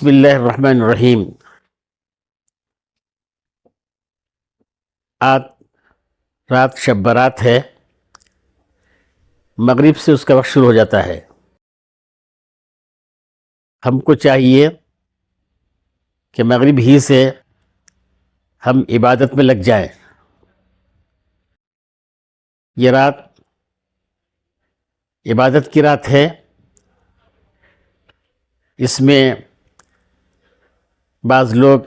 بسم اللہ الرحمن الرحیم۔ آج رات شب برات ہے، مغرب سے اس کا وقت شروع ہو جاتا ہے۔ ہم کو چاہیے کہ مغرب ہی سے ہم عبادت میں لگ جائیں۔ یہ رات عبادت کی رات ہے، اس میں بعض لوگ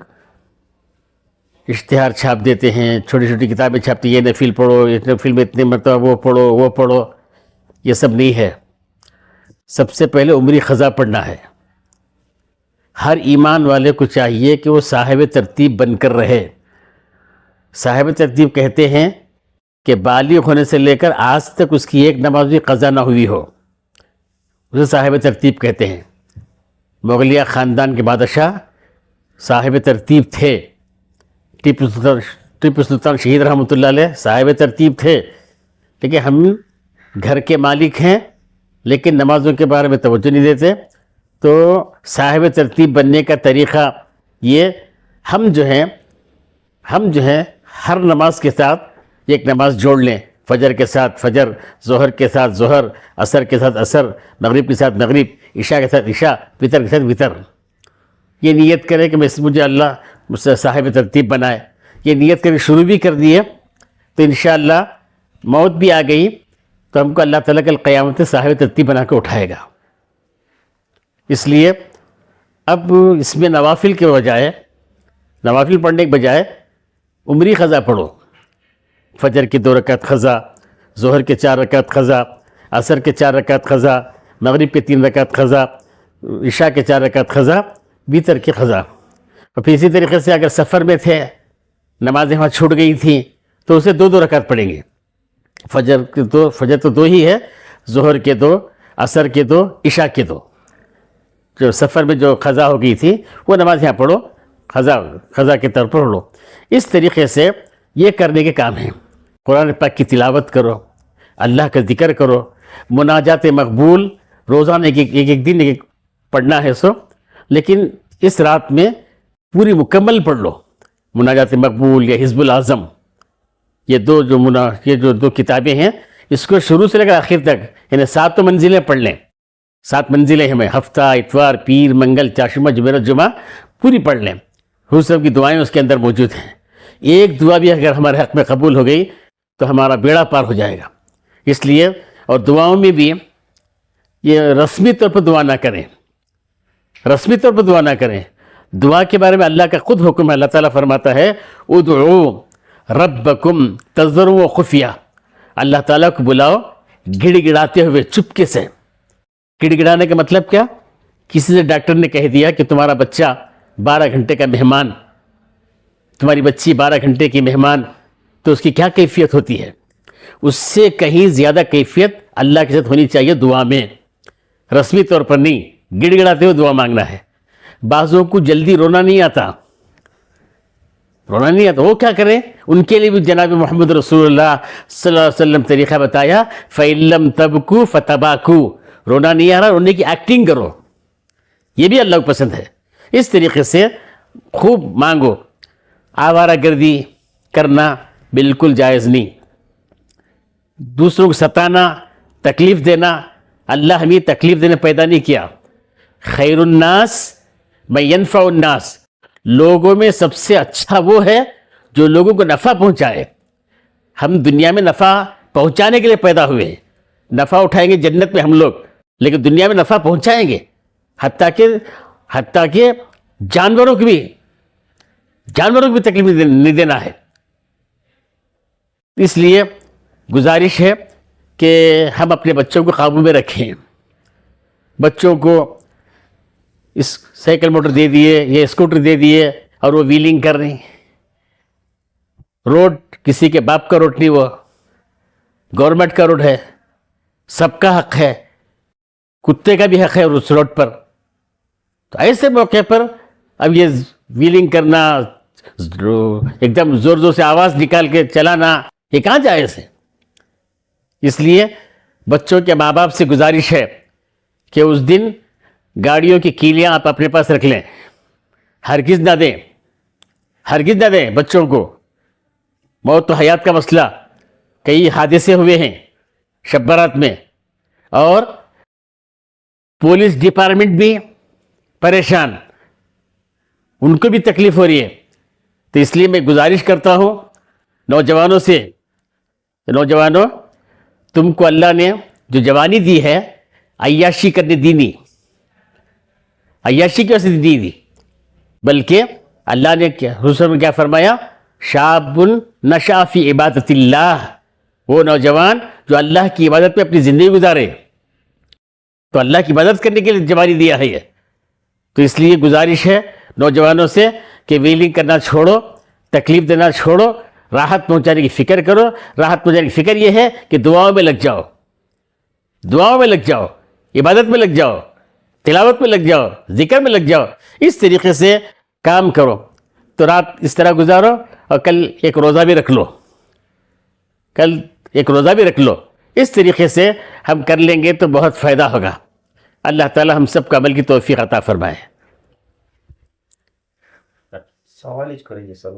اشتہار چھاپ دیتے ہیں، چھوٹی چھوٹی کتابیں چھاپتے ہیں، یہ نفل پڑھو، یہ نفل میں اتنے مرتبہ وہ پڑھو وہ پڑھو۔ یہ سب نہیں ہے۔ سب سے پہلے عمری خزاں پڑھنا ہے۔ ہر ایمان والے کو چاہیے کہ وہ صاحب ترتیب بن کر رہے۔ صاحب ترتیب کہتے ہیں کہ بالغ ہونے سے لے کر آج تک اس کی ایک نماز بھی قضا نہ ہوئی ہو، اسے صاحب ترتیب کہتے ہیں۔ مغلیہ خاندان کے بادشاہ صاحب ترتیب تھے۔ ٹیپو سلطان شہید رحمۃ اللہ علیہ صاحب ترتیب تھے، لیکن ہم گھر کے مالک ہیں لیکن نمازوں کے بارے میں توجہ نہیں دیتے۔ تو صاحب ترتیب بننے کا طریقہ یہ، ہم جو ہیں ہر نماز کے ساتھ ایک نماز جوڑ لیں۔ فجر کے ساتھ فجر، ظہر کے ساتھ ظہر، عصر کے ساتھ عصر، مغرب کے ساتھ مغرب، عشاء کے ساتھ عشاء، وتر کے ساتھ وتر۔ یہ نیت کرے کہ مجھے اللہ مجھ سے صاحب ترتیب بنائے۔ یہ نیت کرے شروع بھی کر دیے تو انشاءاللہ موت بھی آ گئی تو ہم کو اللہ تعالیٰ کل قیامت سے صاحب ترتیب بنا کے اٹھائے گا۔ اس لیے اب اس میں نوافل کے بجائے، نوافل پڑھنے کے بجائے عمری قضا پڑھو۔ فجر کی 2 رکعت قضا، ظہر کے 4 رکعت قضا، عصر کے 4 رکعت قضا، مغرب کے 3 رکعت قضا، عشاء کے 4 رکعت قضا، وتر کی قضا۔ اور پھر اسی طریقے سے اگر سفر میں تھے، نمازیں وہاں چھوٹ گئی تھیں تو اسے 2 رکعت پڑھیں گے۔ فجر تو 2 ہی ہے، ظہر کے 2، عصر کے 2، عشاء کے 2۔ جو سفر میں جو قضا ہو گئی تھی وہ نماز یہاں پڑھو، قضا کے طور پر پڑھو۔ اس طریقے سے یہ کرنے کے کام ہیں۔ قرآن پاک کی تلاوت کرو، اللہ کا ذکر کرو، مناجات مقبول روزانہ ایک دن پڑھنا ہے سو، لیکن اس رات میں پوری مکمل پڑھ لو۔ مناجات مقبول یا حزب الاعظم، یہ جو 2 کتابیں ہیں، اس کو شروع سے لے کر آخر تک یعنی 7 منزلیں پڑھ لیں۔ 7 منزلیں ہمیں، ہفتہ، اتوار، پیر، منگل، چاشمہ، جمعرات، جمعہ پوری پڑھ لیں۔ حضور صلی اللہ علیہ وسلم کی دعائیں اس کے اندر موجود ہیں۔ ایک دعا بھی اگر ہمارے حق میں قبول ہو گئی تو ہمارا بیڑا پار ہو جائے گا۔ اس لیے اور دعاؤں میں بھی یہ رسمی طور پر دعا نہ کریں، رسمی طور پر دعا نہ کریں۔ دعا کے بارے میں اللہ کا خود حکم ہے۔ اللہ تعالیٰ فرماتا ہے ادعو ربکم تضرعا وخفیہ، اللہ تعالیٰ کو بلاؤ گڑ گڑاتے ہوئے، چپکے سے۔ گڑ گڑانے کا مطلب کیا؟ کسی سے ڈاکٹر نے کہہ دیا کہ تمہارا بچہ 12 گھنٹے کا مہمان، تمہاری بچی 12 گھنٹے کی مہمان، تو اس کی کیا کیفیت ہوتی ہے؟ اس سے کہیں زیادہ کیفیت اللہ کے ساتھ ہونی چاہیے دعا میں، رسمی طور پر نہیں، گڑ گڑاتے ہوئے دعا مانگنا ہے۔ بعضوں کو جلدی رونا نہیں آتا، وہ کیا کریں؟ ان کے لیے بھی جناب محمد رسول اللہ صلی اللہ علیہ وسلم طریقہ بتایا، فَإِن لَمْ تَبْكُوا فَتَبَاكُوا، رونا نہیں آ رہا، رونے کی ایکٹنگ کرو، یہ بھی اللہ کو پسند ہے۔ اس طریقے سے خوب مانگو۔ آوارہ گردی کرنا بالکل جائز نہیں، دوسروں کو ستانا، تکلیف دینا، اللہ ہمیں تکلیف دینے پیدا نہیں کیا۔ خیر الناس من ینفع الناس، لوگوں میں سب سے اچھا وہ ہے جو لوگوں کو نفع پہنچائے۔ ہم دنیا میں نفع پہنچانے کے لیے پیدا ہوئے ہیں۔ نفع اٹھائیں گے جنت میں ہم لوگ، لیکن دنیا میں نفع پہنچائیں گے، حتیٰ کہ جانوروں کو بھی تکلیف نہیں دینا ہے۔ اس لیے گزارش ہے کہ ہم اپنے بچوں کو قابو میں رکھیں۔ بچوں کو اس سائیکل موٹر دے دیے یا اسکوٹر دے دیے اور وہ ویلنگ کر رہے ہیں۔ روڈ کسی کے باپ کا روڈ نہیں، وہ گورنمنٹ کا روڈ ہے، سب کا حق ہے، کتے کا بھی حق ہے اس روڈ پر۔ تو ایسے موقع پر اب یہ ویلنگ کرنا، ایک دم زور زور سے آواز نکال کے چلانا، یہ کہاں جائز ہے؟ اس لیے بچوں کے ماں باپ سے گزارش ہے کہ اس دن گاڑیوں کی کیلیاں آپ اپنے پاس رکھ لیں، ہرگز نہ دیں، ہرگز نہ دیں بچوں کو. موت و حیات کا مسئلہ، کئی حادثے ہوئے ہیں شب برات میں، اور پولیس ڈپارٹمنٹ بھی پریشان، ان کو بھی تکلیف ہو رہی ہے. تو اس لیے میں گزارش کرتا ہوں نوجوانوں سے، نوجوانوں تم کو اللہ نے جو جوانی دی ہے عیاشی کرنے دی نہیں، عیاشی کی وجہ سے دی دی، بلکہ اللہ نے حضور نے کیا فرمایا؟ شاب نشأ فی عبادت اللہ، وہ نوجوان جو اللہ کی عبادت میں اپنی زندگی گزارے. تو اللہ کی عبادت کرنے کے لیے جوانی دیا ہے یہ. تو اس لیے گزارش ہے نوجوانوں سے کہ ویلنگ کرنا چھوڑو، تکلیف دینا چھوڑو، راحت پہنچانے کی فکر کرو. راحت پہنچانے کی فکر یہ ہے کہ دعاؤں میں لگ جاؤ، دعاؤں میں لگ جاؤ، عبادت میں لگ جاؤ، تلاوت میں لگ جاؤ، ذکر میں لگ جاؤ. اس طریقے سے کام کرو. تو رات اس طرح گزارو، اور کل ایک روزہ بھی رکھ لو، کل ایک روزہ بھی رکھ لو. اس طریقے سے ہم کر لیں گے تو بہت فائدہ ہوگا. اللہ تعالی ہم سب کو عمل کی توفیق عطا فرمائے. سوال ہی کریے سر.